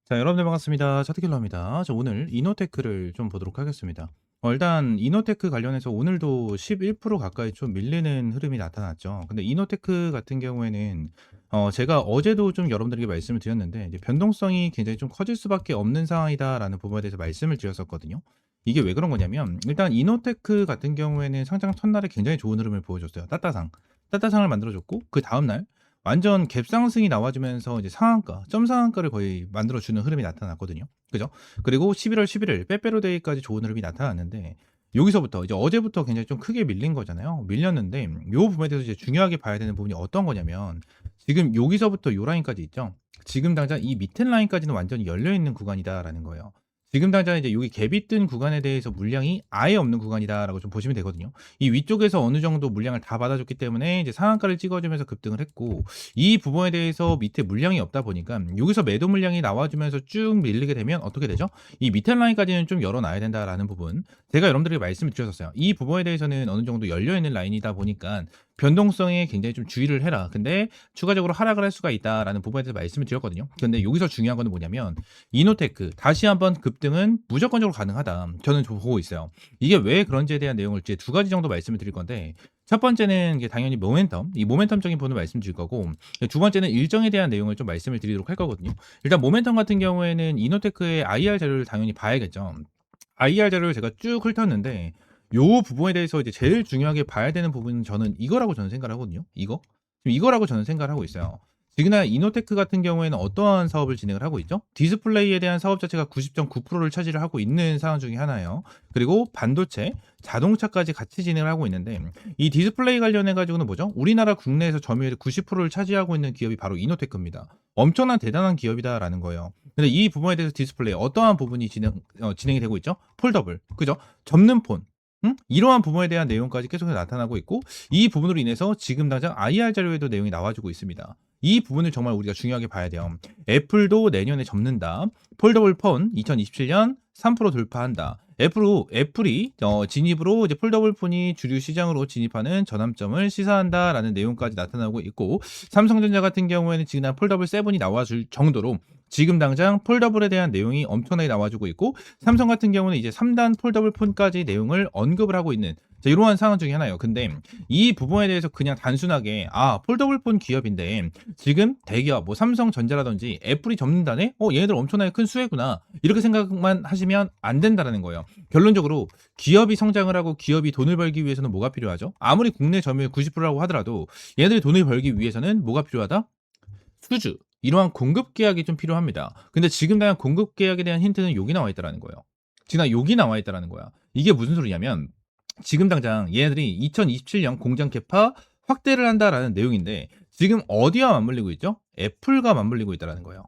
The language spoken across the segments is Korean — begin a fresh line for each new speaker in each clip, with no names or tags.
자, 여러분들 반갑습니다. 차트킬러입니다. 오늘 이노테크를 좀 보도록 하겠습니다. 일단 이노테크 관련해서 오늘도 11% 가까이 좀 밀리는 흐름이 나타났죠. 근데 이노테크 같은 경우에는 제가 어제도 좀 여러분들에게 말씀을 드렸는데 이제 변동성이 굉장히 좀 커질 수밖에 없는 상황이다라는 부분에 대해서 말씀을 드렸었거든요. 이게 왜 그런 거냐면 일단 이노테크 같은 경우에는 상장 첫날에 굉장히 좋은 흐름을 보여줬어요. 따따상을 만들어줬고 그 다음날 완전 갭 상승이 나와주면서 이제 상한가, 점 상한가를 거의 만들어주는 흐름이 나타났거든요. 그죠? 그리고 11월 11일 빼빼로 데이까지 좋은 흐름이 나타났는데 여기서부터 이제 어제부터 굉장히 좀 크게 밀린 거잖아요. 밀렸는데 요 부분에 대해서 이제 중요하게 봐야 되는 부분이 어떤 거냐면 지금 여기서부터 요 라인까지 있죠. 지금 당장 이 밑에 라인까지는 완전히 열려 있는 구간이다라는 거예요. 지금 당장 이제 여기 갭이 뜬 구간에 대해서 물량이 아예 없는 구간이다라고 좀 보시면 되거든요. 이 위쪽에서 어느 정도 물량을 다 받아줬기 때문에 이제 상한가를 찍어주면서 급등을 했고 이 부분에 대해서 밑에 물량이 없다 보니까 여기서 매도 물량이 나와주면서 쭉 밀리게 되면 어떻게 되죠? 이 밑에 라인까지는 좀 열어놔야 된다라는 부분 제가 여러분들에게 말씀을 드렸었어요. 이 부분에 대해서는 어느 정도 열려있는 라인이다 보니까 변동성에 굉장히 좀 주의를 해라. 근데 추가적으로 하락을 할 수가 있다라는 부분에 대해서 말씀을 드렸거든요. 근데 여기서 중요한 거는 뭐냐면 이노테크 다시 한번 급등은 무조건적으로 가능하다. 저는 보고 있어요. 이게 왜 그런지에 대한 내용을 이제 두 가지 정도 말씀을 드릴 건데 첫 번째는 이게 당연히 모멘텀, 이 모멘텀적인 부분을 말씀드릴 거고 두 번째는 일정에 대한 내용을 좀 말씀을 드리도록 할 거거든요. 일단 모멘텀 같은 경우에는 이노테크의 IR 자료를 당연히 봐야겠죠. IR 자료를 제가 쭉 훑었는데 요 부분에 대해서 이제 제일 중요하게 봐야 되는 부분은 저는 이거라고 저는 생각을 하거든요. 지금 이거라고 저는 생각을 하고 있어요. 지그나 이노테크 같은 경우에는 어떠한 사업을 진행을 하고 있죠? 디스플레이에 대한 사업 자체가 90.9%를 차지를 하고 있는 상황 중에 하나예요. 그리고 반도체, 자동차까지 같이 진행을 하고 있는데 이 디스플레이 관련해 가지고는 뭐죠? 우리나라 국내에서 점유율의 90%를 차지하고 있는 기업이 바로 이노테크입니다. 엄청난 대단한 기업이다라는 거예요. 근데 이 부분에 대해서 디스플레이 어떠한 부분이 진행이 되고 있죠? 폴더블, 그죠? 접는 폰, 이러한 부분에 대한 내용까지 계속 나타나고 있고 이 부분으로 인해서 지금 당장 IR 자료에도 내용이 나와주고 있습니다. 이 부분을 정말 우리가 중요하게 봐야 돼요. 애플도 내년에 접는다. 폴더블 폰 2027년 3% 돌파한다. 애플이 진입으로 이제 폴더블 폰이 주류 시장으로 진입하는 전환점을 시사한다라는 내용까지 나타나고 있고 삼성전자 같은 경우에는 지금 폴더블 7이 나와줄 정도로 지금 당장 폴더블에 대한 내용이 엄청나게 나와주고 있고 삼성 같은 경우는 이제 3단 폴더블 폰까지 내용을 언급을 하고 있는 이러한 상황 중에 하나예요. 근데 이 부분에 대해서 그냥 단순하게 폴더블 폰 기업인데 지금 대기업 뭐 삼성전자라든지 애플이 접는다네? 얘네들 엄청나게 큰 수혜구나. 이렇게 생각만 하시면 안 된다라는 거예요. 결론적으로 기업이 성장을 하고 기업이 돈을 벌기 위해서는 뭐가 필요하죠? 아무리 국내 점유율 90%라고 하더라도 얘네들이 돈을 벌기 위해서는 뭐가 필요하다? 수주. 이러한 공급 계약이 좀 필요합니다. 근데 지금 당장 공급 계약에 대한 힌트는 여기 나와 있다라는 거예요. 지금 여기 나와 있다라는 거야. 이게 무슨 소리냐면 지금 당장 얘네들이 2027년 공장 캐파 확대를 한다라는 내용인데 지금 어디와 맞물리고 있죠? 애플과 맞물리고 있다라는 거예요.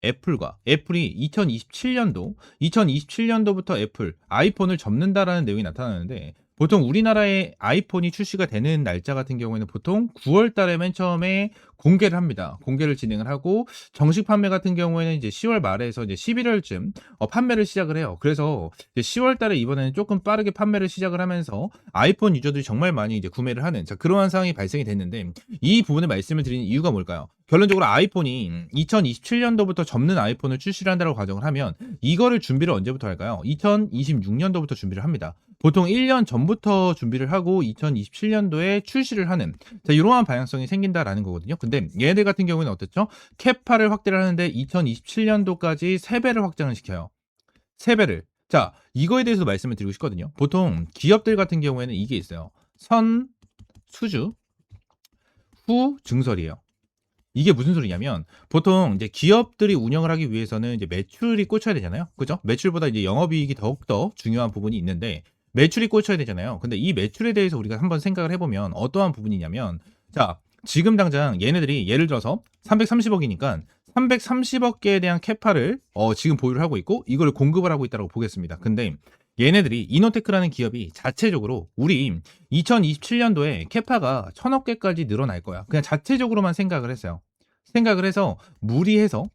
애플이 2027년도부터 애플 아이폰을 접는다라는 내용이 나타나는데 보통 우리나라의 아이폰이 출시가 되는 날짜 같은 경우에는 보통 9월 달에 맨 처음에 공개를 합니다. 공개를 진행을 하고 정식 판매 같은 경우에는 이제 10월 말에서 이제 11월쯤 판매를 시작을 해요. 그래서 이제 10월 달에 이번에는 조금 빠르게 판매를 시작을 하면서 아이폰 유저들이 정말 많이 이제 구매를 하는 그러한 상황이 발생이 됐는데 이 부분을 말씀을 드리는 이유가 뭘까요? 결론적으로 아이폰이 2027년도부터 접는 아이폰을 출시를 한다고 가정을 하면 이거를 준비를 언제부터 할까요? 2026년도부터 준비를 합니다. 보통 1년 전부터 준비를 하고 2027년도에 출시를 하는 이러한 방향성이 생긴다라는 거거든요. 근데 얘네들 같은 경우는 어떻죠? 캐파를 확대를 하는데 2027년도까지 3배를 확장을 시켜요. 3배를. 자, 이거에 대해서 말씀을 드리고 싶거든요. 보통 기업들 같은 경우에는 이게 있어요. 선, 수주, 후, 증설이에요. 이게 무슨 소리냐면 보통 이제 기업들이 운영을 하기 위해서는 이제 매출이 꽂혀야 되잖아요. 그죠? 매출보다 이제 영업이익이 더욱더 중요한 부분이 있는데 매출이 꽂혀야 되잖아요. 근데 이 매출에 대해서 우리가 한번 생각을 해보면 어떠한 부분이냐면 자, 지금 당장 얘네들이 예를 들어서 330억이니까 330억 개에 대한 캐파를 지금 보유를 하고 있고 이걸 공급을 하고 있다고 보겠습니다. 근데 얘네들이 이노테크라는 기업이 자체적으로 우리 2027년도에 캐파가 1000억 개까지 늘어날 거야. 그냥 자체적으로만 생각을 했어요. 생각을 해서 무리해서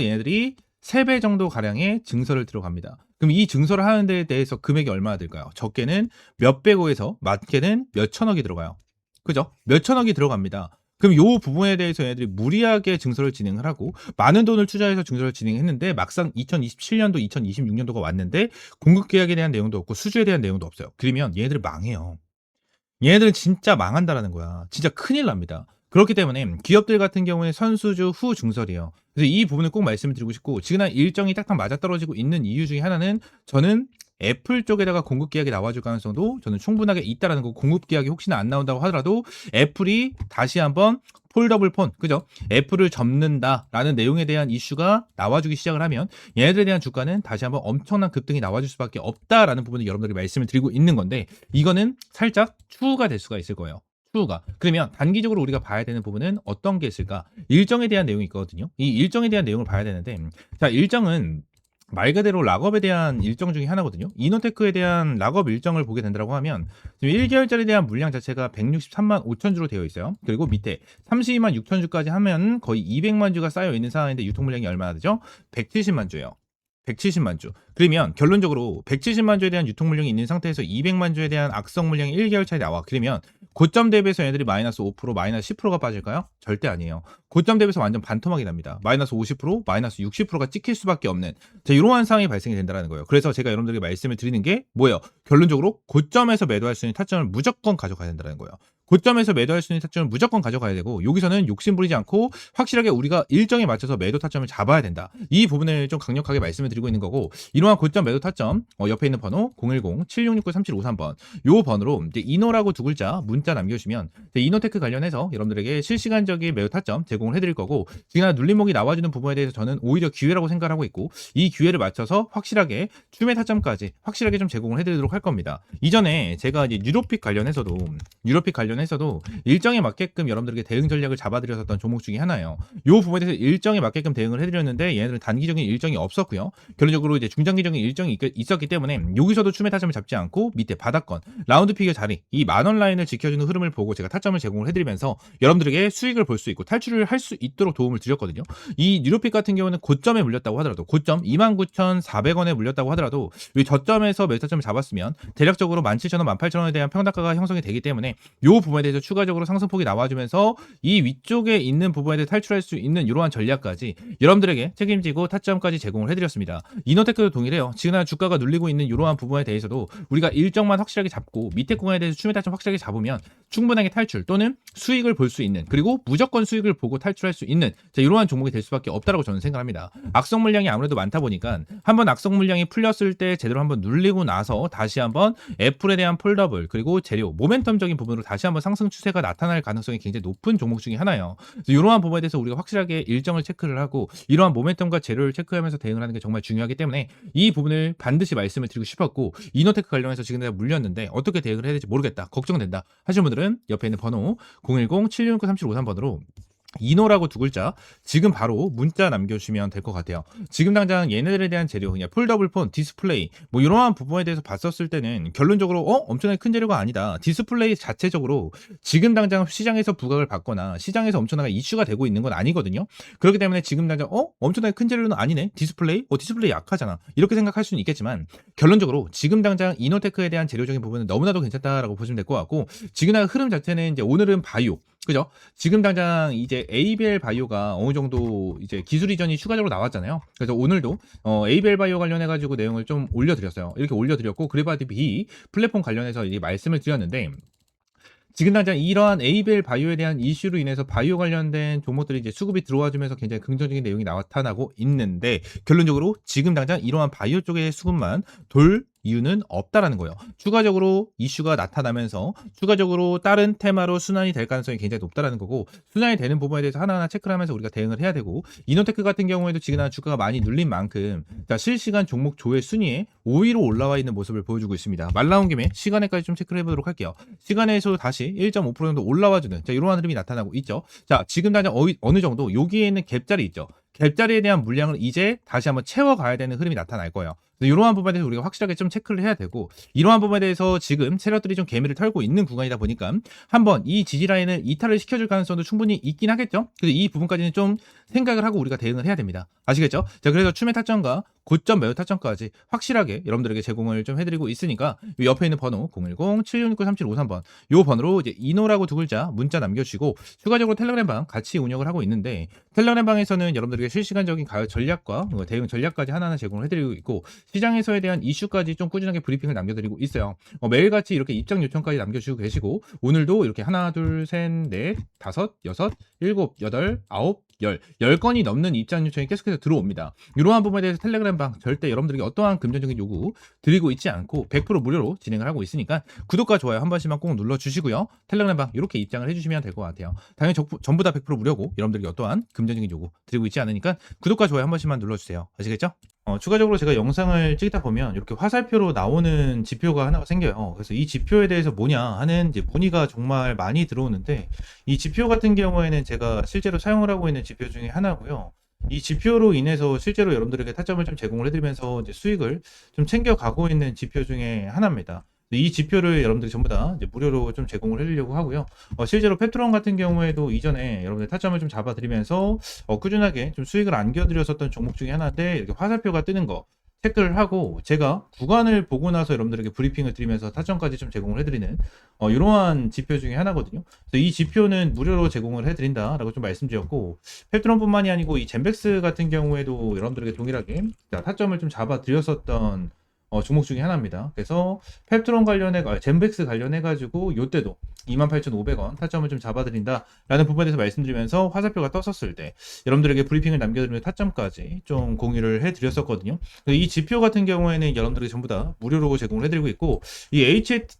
얘네들이 3배 정도 가량의 증설을 들어갑니다. 그럼 이 증설을 하는 데에 대해서 금액이 얼마나 들까요? 적게는 몇백억에서 많게는 몇천억이 들어가요. 그죠? 몇천억이 들어갑니다. 그럼 요 부분에 대해서 얘네들이 무리하게 증설을 진행을 하고 많은 돈을 투자해서 증설을 진행했는데 막상 2027년도, 2026년도가 왔는데 공급 계약에 대한 내용도 없고 수주에 대한 내용도 없어요. 그러면 얘네들 망해요. 얘네들은 진짜 망한다라는 거야. 진짜 큰일 납니다. 그렇기 때문에 기업들 같은 경우에 선수주 후 증설이에요. 그래서 이 부분을 꼭 말씀을 드리고 싶고 지금 일정이 딱딱 맞아떨어지고 있는 이유 중에 하나는 저는 애플 쪽에다가 공급 계약이 나와줄 가능성도 저는 충분하게 있다라는 거. 공급 계약이 혹시나 안 나온다고 하더라도 애플이 다시 한번 폴더블 폰, 그죠? 애플을 접는다라는 내용에 대한 이슈가 나와주기 시작을 하면 얘네들에 대한 주가는 다시 한번 엄청난 급등이 나와줄 수밖에 없다라는 부분을 여러분들이 말씀을 드리고 있는 건데 이거는 살짝 추후가 될 수가 있을 거예요. 추후가. 그러면 단기적으로 우리가 봐야 되는 부분은 어떤 게 있을까? 일정에 대한 내용이 있거든요. 이 일정에 대한 내용을 봐야 되는데 자, 일정은 말 그대로 락업에 대한 일정 중에 하나거든요. 이노테크에 대한 락업 일정을 보게 된다고 하면 지금 1개월짜리에 대한 물량 자체가 163만 5천 주로 되어 있어요. 그리고 밑에 32만 6천 주까지 하면 거의 200만 주가 쌓여 있는 상황인데 유통 물량이 얼마나 되죠? 170만 주예요. 170만 주. 그러면 결론적으로 170만 주에 대한 유통 물량이 있는 상태에서 200만 주에 대한 악성 물량이 1개월 차에 나와. 그러면 고점 대비해서 얘들이 마이너스 5%, 마이너스 10%가 빠질까요? 절대 아니에요. 고점 대비해서 완전 반토막이 납니다. 마이너스 50%, 마이너스 60%가 찍힐 수밖에 없는 이러한 상황이 발생이 된다는 거예요. 그래서 제가 여러분들에게 말씀을 드리는 게 뭐예요? 결론적으로 고점에서 매도할 수 있는 타점을 무조건 가져가야 된다는 거예요. 고점에서 매도할 수 있는 타점을 무조건 가져가야 되고 여기서는 욕심 부리지 않고 확실하게 우리가 일정에 맞춰서 매도 타점을 잡아야 된다. 이 부분을 좀 강력하게 말씀을 드리고 있는 거고 이러한 고점 매도 타점 옆에 있는 번호 010-7669-3753번 요 번호로 이제 이노라고 두 글자 문자 남겨주시면 이노테크 관련해서 여러분들에게 실시간적인 매도 타점 제공을 해드릴 거고 지금 눌림목이 나와주는 부분에 대해서 저는 오히려 기회라고 생각하고 있고 이 기회를 맞춰서 확실하게 추매 타점까지 확실하게 좀 제공을 해드리도록 할 겁니다. 이전에 제가 이제 유로픽 관련해서도 일정에 맞게끔 여러분들에게 대응 전략을 잡아드렸었던 종목 중에 하나예요. 이 부분에 대해서 일정에 맞게끔 대응을 해드렸는데 얘네들은 단기적인 일정이 없었고요. 결론적으로 이제 중장기적인 일정이 있었기 때문에 여기서도 추매 타점을 잡지 않고 밑에 바닥권 라운드 피겨 자리 이 만원 라인을 지켜주는 흐름을 보고 제가 타점을 제공을 해드리면서 여러분들에게 수익을 볼 수 있고 탈출을 할 수 있도록 도움을 드렸거든요. 이 뉴로픽 같은 경우는 고점에 물렸다고 하더라도 고점 29,400원에 물렸다고 하더라도 이 저점에서 매타점을 잡았으면 대략적으로 17,000원, 18,000원에 대한 평단가가 형성이 되기 때문에 이 부분에 대해서 추가적으로 상승폭이 나와주면서 이 위쪽에 있는 부분에 대해 탈출할 수 있는 이러한 전략까지 여러분들에게 책임지고 타점까지 제공을 해드렸습니다. 이노테크도 동일해요. 지금 주가가 눌리고 있는 이러한 부분에 대해서도 우리가 일정만 확실하게 잡고 밑에 구간에 대해서 추매 타점 확실하게 잡으면 충분하게 탈출 또는 수익을 볼 수 있는 그리고 무조건 수익을 보고 탈출할 수 있는 이러한 종목이 될 수밖에 없다고 저는 생각합니다. 악성 물량이 아무래도 많다 보니까 한번 악성 물량이 풀렸을 때 제대로 한번 눌리고 나서 다시 한번 애플에 대한 폴더블 그리고 재료 모멘텀적인 부분으로 다시 한번 상승 추세가 나타날 가능성이 굉장히 높은 종목 중에 하나예요. 그래서 이러한 부분에 대해서 우리가 확실하게 일정을 체크를 하고 이러한 모멘텀과 재료를 체크하면서 대응을 하는 게 정말 중요하기 때문에 이 부분을 반드시 말씀을 드리고 싶었고 이노테크 관련해서 지금 내가 물렸는데 어떻게 대응을 해야 될지 모르겠다 걱정된다 하시는 분들은 옆에 있는 번호 010-7669-3753번으로 이노라고 두 글자 지금 바로 문자 남겨주시면 될 것 같아요. 지금 당장 얘네들에 대한 재료 그냥 폴더블폰 디스플레이 뭐 이러한 부분에 대해서 봤었을 때는 결론적으로 엄청나게 큰 재료가 아니다. 디스플레이 자체적으로 지금 당장 시장에서 부각을 받거나 시장에서 엄청나게 이슈가 되고 있는 건 아니거든요. 그렇기 때문에 지금 당장 엄청나게 큰 재료는 아니네. 디스플레이 약하잖아. 이렇게 생각할 수는 있겠지만 결론적으로 지금 당장 이노테크에 대한 재료적인 부분은 너무나도 괜찮다라고 보시면 될 것 같고 지금 당장 흐름 자체는 이제 오늘은 바이오 그죠? 지금 당장 이제 에이벨 바이오가 어느 정도 이제 기술 이전이 추가적으로 나왔잖아요. 그래서 오늘도 에이벨 바이오 관련해가지고 내용을 좀 올려드렸어요. 이렇게 올려드렸고 그래바디비 플랫폼 관련해서 이제 말씀을 드렸는데 지금 당장 이러한 에이벨 바이오에 대한 이슈로 인해서 바이오 관련된 종목들이 이제 수급이 들어와주면서 굉장히 긍정적인 내용이 나타나고 있는데 결론적으로 지금 당장 이러한 바이오 쪽의 수급만 돌 이유는 없다라는 거예요. 추가적으로 이슈가 나타나면서 추가적으로 다른 테마로 순환이 될 가능성이 굉장히 높다라는 거고 순환이 되는 부분에 대해서 하나하나 체크를 하면서 우리가 대응을 해야 되고 이노테크 같은 경우에도 지금 주가가 많이 눌린 만큼 실시간 종목 조회 순위에 5위로 올라와 있는 모습을 보여주고 있습니다. 말 나온 김에 시간에까지 좀 체크를 해보도록 할게요. 시간에서 다시 1.5% 정도 올라와주는 이러한 흐름이 나타나고 있죠. 자, 지금 당장 어느 정도 여기에 있는 갭자리 있죠. 갭자리에 대한 물량을 이제 다시 한번 채워가야 되는 흐름이 나타날 거예요. 그래서 이러한 부분에 대해서 우리가 확실하게 좀 체크를 해야 되고, 이러한 부분에 대해서 지금 세력들이 좀 개미를 털고 있는 구간이다 보니까 한번 이 지지 라인을 이탈을 시켜줄 가능성도 충분히 있긴 하겠죠. 그래서 이 부분까지는 좀 생각을 하고 우리가 대응을 해야 됩니다. 아시겠죠? 자, 그래서 추매 타점과 고점 매도 타점까지 확실하게 여러분들에게 제공을 좀 해드리고 있으니까 이 옆에 있는 번호 010-7669-3753번 요 번호로 이제 이노라고 두 글자 문자 남겨주시고, 추가적으로 텔레그램방 같이 운영을 하고 있는데, 텔레그램방에서는 여러분들에게 실시간적인 가격 전략과 대응 전략까지 하나하나 제공을 해드리고 있고, 시장에서에 대한 이슈까지 좀 꾸준하게 브리핑을 남겨드리고 있어요. 매일같이 이렇게 입장 요청까지 남겨주시고 계시고, 오늘도 이렇게 하나, 둘, 셋, 넷, 다섯, 여섯, 일곱, 여덟, 아홉, 10건이 넘는 입장 요청이 계속해서 들어옵니다. 이러한 부분에 대해서 텔레그램방 절대 여러분들에게 어떠한 금전적인 요구 드리고 있지 않고 100% 무료로 진행을 하고 있으니까 구독과 좋아요 한 번씩만 꼭 눌러주시고요. 텔레그램방 이렇게 입장을 해주시면 될 것 같아요. 당연히 전부 다 100% 무료고 여러분들에게 어떠한 금전적인 요구 드리고 있지 않으니까 구독과 좋아요 한 번씩만 눌러주세요. 아시겠죠? 추가적으로 제가 영상을 찍다 보면 이렇게 화살표로 나오는 지표가 하나가 생겨요. 그래서 이 지표에 대해서 뭐냐 하는 이제 문의가 정말 많이 들어오는데, 이 지표 같은 경우에는 제가 실제로 사용을 하고 있는 지표 중에 하나고요. 이 지표로 인해서 실제로 여러분들에게 타점을 좀 제공을 해드리면서 이제 수익을 좀 챙겨가고 있는 지표 중에 하나입니다. 이 지표를 여러분들이 전부 다 이제 무료로 좀 제공을 해드리려고 하고요. 실제로 페트론 같은 경우에도 이전에 여러분들 타점을 좀 잡아드리면서 꾸준하게 좀 수익을 안겨드렸었던 종목 중에 하나인데, 이렇게 화살표가 뜨는 거 체크를 하고 제가 구간을 보고 나서 여러분들에게 브리핑을 드리면서 타점까지 좀 제공을 해드리는 이러한 지표 중에 하나거든요. 그래서 이 지표는 무료로 제공을 해드린다라고 좀 말씀드렸고, 페트론뿐만이 아니고 이 젠백스 같은 경우에도 여러분들에게 동일하게 타점을 좀 잡아드렸었던 종목 중에 하나입니다. 그래서 펩트론 젠백스 관련해가지고 요때도 28,500원 타점을 좀 잡아드린다라는 부분에 대해서 말씀드리면서 화살표가 떴었을 때 여러분들에게 브리핑을 남겨드리는 타점까지 좀 공유를 해드렸었거든요. 이 지표 같은 경우에는 여러분들이 전부 다 무료로 제공을 해드리고 있고, 이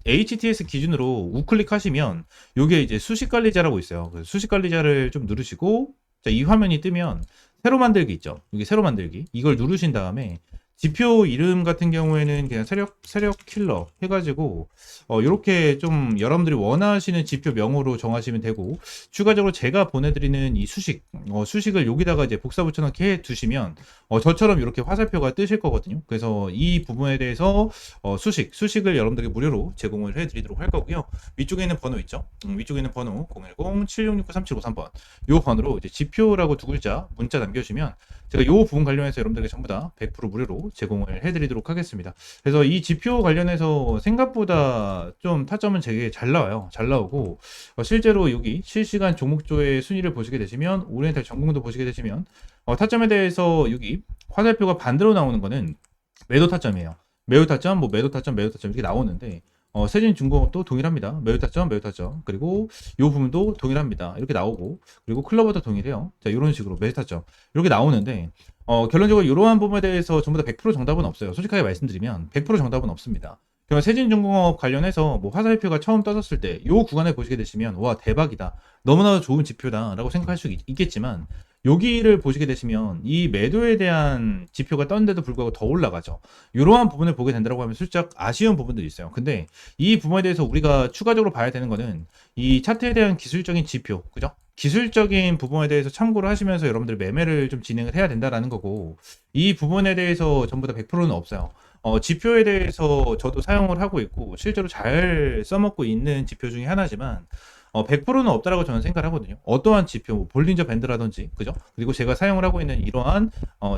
HTS 기준으로 우클릭 하시면 요게 이제 수식관리자라고 있어요. 수식 관리자를 좀 누르시고, 자, 이 화면이 뜨면 새로 만들기 있죠. 여기 새로 만들기 이걸 누르신 다음에 지표 이름 같은 경우에는 그냥 세력 킬러 해가지고 이렇게 좀 여러분들이 원하시는 지표 명으로 정하시면 되고, 추가적으로 제가 보내드리는 이 수식을 여기다가 이제 복사 붙여넣기 해 두시면 저처럼 이렇게 화살표가 뜨실 거거든요. 그래서 이 부분에 대해서 수식을 여러분들에게 무료로 제공을 해드리도록 할 거고요. 위쪽에 있는 번호 있죠? 위쪽에 있는 번호 010-7669-3753번 요 번호로 이제 지표라고 두 글자 문자 남겨주시면 제가 이 부분 관련해서 여러분들에게 전부 다 100% 무료로 제공을 해드리도록 하겠습니다. 그래서 이 지표 관련해서 생각보다 좀 타점은 되게 잘 나와요. 잘 나오고 실제로 여기 실시간 종목조의 순위를 보시게 되시면, 오리엔탈 전공도 보시게 되시면 타점에 대해서 여기 화살표가 반대로 나오는 거는 매도 타점이에요. 매도 타점, 매도 타점 이렇게 나오는데, 세진중공업도 동일합니다. 매도 타점, 그리고 이 부분도 동일합니다. 이렇게 나오고, 그리고 클로버도 동일해요. 자, 이런 식으로 매도 타점 이렇게 나오는데, 결론적으로 이러한 부분에 대해서 전부 다 100% 정답은 없어요. 솔직하게 말씀드리면 100% 정답은 없습니다. 그러면 세진중공업 관련해서 화살표가 처음 떠졌을 때 이 구간에 보시게 되시면 와, 대박이다, 너무나도 좋은 지표다라고 생각할 수 있겠지만, 여기를 보시게 되시면 이 매도에 대한 지표가 떴는데도 불구하고 더 올라가죠. 이러한 부분을 보게 된다고 하면 살짝 아쉬운 부분들이 있어요. 근데 이 부분에 대해서 우리가 추가적으로 봐야 되는 거는 이 차트에 대한 기술적인 지표, 그죠? 기술적인 부분에 대해서 참고를 하시면서 여러분들 매매를 좀 진행을 해야 된다라는 거고, 이 부분에 대해서 전부 다 100%는 없어요. 지표에 대해서 저도 사용을 하고 있고 실제로 잘 써먹고 있는 지표 중에 하나지만 100%는 없다라고 저는 생각을 하거든요. 어떠한 지표, 볼린저 밴드라든지, 그죠? 그리고 제가 사용을 하고 있는 이러한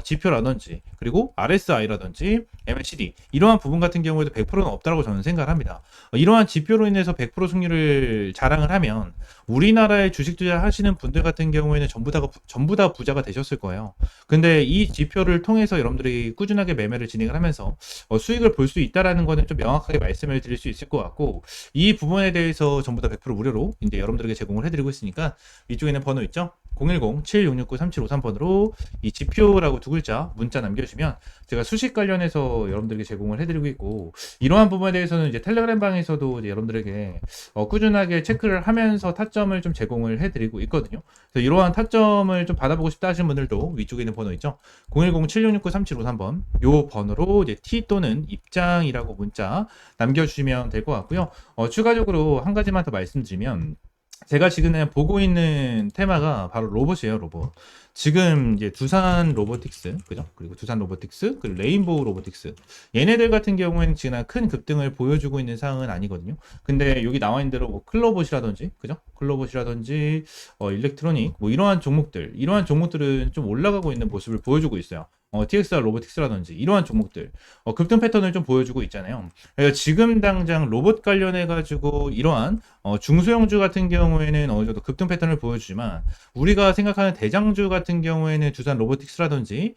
지표라든지, 그리고 RSI라든지, MACD 이러한 부분 같은 경우에도 100%는 없다라고 저는 생각을 합니다. 이러한 지표로 인해서 100% 승률을 자랑을 하면 우리나라에 주식 투자하시는 분들 같은 경우에는 전부 다 부자가 되셨을 거예요. 근데 이 지표를 통해서 여러분들이 꾸준하게 매매를 진행을 하면서 수익을 볼 수 있다라는 거는 좀 명확하게 말씀을 드릴 수 있을 것 같고, 이 부분에 대해서 전부 다 100% 무료로 이제 여러분들에게 제공을 해드리고 있으니까 위쪽에 있는 번호 있죠? 010-7669-3753번으로 이 지표라고 두 글자 문자 남겨주시면 제가 수식 관련해서 여러분들에게 제공을 해드리고 있고, 이러한 부분에 대해서는 이제 텔레그램 방에서도 이제 여러분들에게 꾸준하게 체크를 하면서 타점을 좀 제공을 해드리고 있거든요. 그래서 이러한 타점을 좀 받아보고 싶다 하시는 분들도 위쪽에 있는 번호 있죠? 010-7669-3753번 요 번호로 이제 T 또는 입장이라고 문자 남겨주시면 될 것 같고요. 추가적으로 한 가지만 더 말씀드리면, 제가 지금 그냥 보고 있는 테마가 바로 로봇이에요, 로봇. 지금 이제 두산 로보틱스, 그죠? 그리고 두산 로보틱스, 그리고 레인보우 로보틱스. 얘네들 같은 경우에는 지금 큰 급등을 보여주고 있는 상황은 아니거든요. 근데 여기 나와 있는 대로 뭐 클로봇이라든지, 그죠? 클로봇이라든지, 일렉트로닉, 뭐 이러한 종목들은 좀 올라가고 있는 모습을 보여주고 있어요. TXR 로보틱스라든지 이러한 종목들 급등 패턴을 좀 보여주고 있잖아요. 그래서 지금 당장 로봇 관련해 가지고 이러한 중소형주 같은 경우에는 어느 정도 급등 패턴을 보여주지만 우리가 생각하는 대장주 같은 경우에는 두산 로보틱스라든지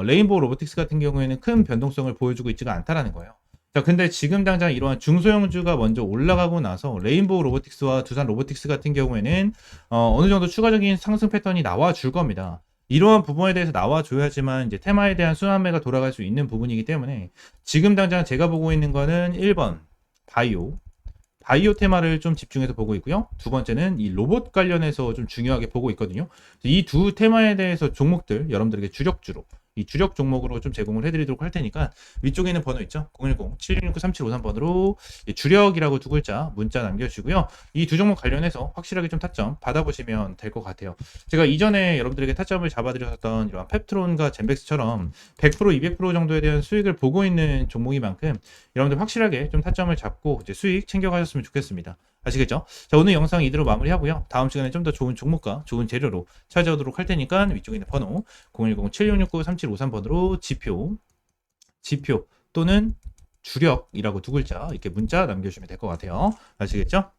레인보우 로보틱스 같은 경우에는 큰 변동성을 보여주고 있지가 않다라는 거예요. 자, 근데 지금 당장 이러한 중소형주가 먼저 올라가고 나서 레인보우 로보틱스와 두산 로보틱스 같은 경우에는 어느 정도 추가적인 상승 패턴이 나와 줄 겁니다. 이러한 부분에 대해서 나와줘야지만 이제 테마에 대한 순환매가 돌아갈 수 있는 부분이기 때문에 지금 당장 제가 보고 있는 거는 1번 바이오 테마를 좀 집중해서 보고 있고요. 두 번째는 이 로봇 관련해서 좀 중요하게 보고 있거든요. 이 두 테마에 대해서 종목들 여러분들에게 주력주로 이 주력 종목으로 좀 제공을 해드리도록 할 테니까 위쪽에 있는 번호 있죠? 010-7669-3753번으로 주력이라고 두 글자 문자 남겨주시고요. 이 두 종목 관련해서 확실하게 좀 타점 받아보시면 될 것 같아요. 제가 이전에 여러분들에게 타점을 잡아드렸던 이런 펩트론과 젠백스처럼 100%, 200% 정도에 대한 수익을 보고 있는 종목인 만큼 여러분들 확실하게 좀 타점을 잡고 이제 수익 챙겨가셨으면 좋겠습니다. 아시겠죠? 자, 오늘 영상 이대로 마무리하고요. 다음 시간에 좀 더 좋은 종목과 좋은 재료로 찾아오도록 할 테니까 위쪽에 있는 번호 010-7669-3753번으로 지표 또는 주력이라고 두 글자 이렇게 문자 남겨주시면 될 것 같아요. 아시겠죠?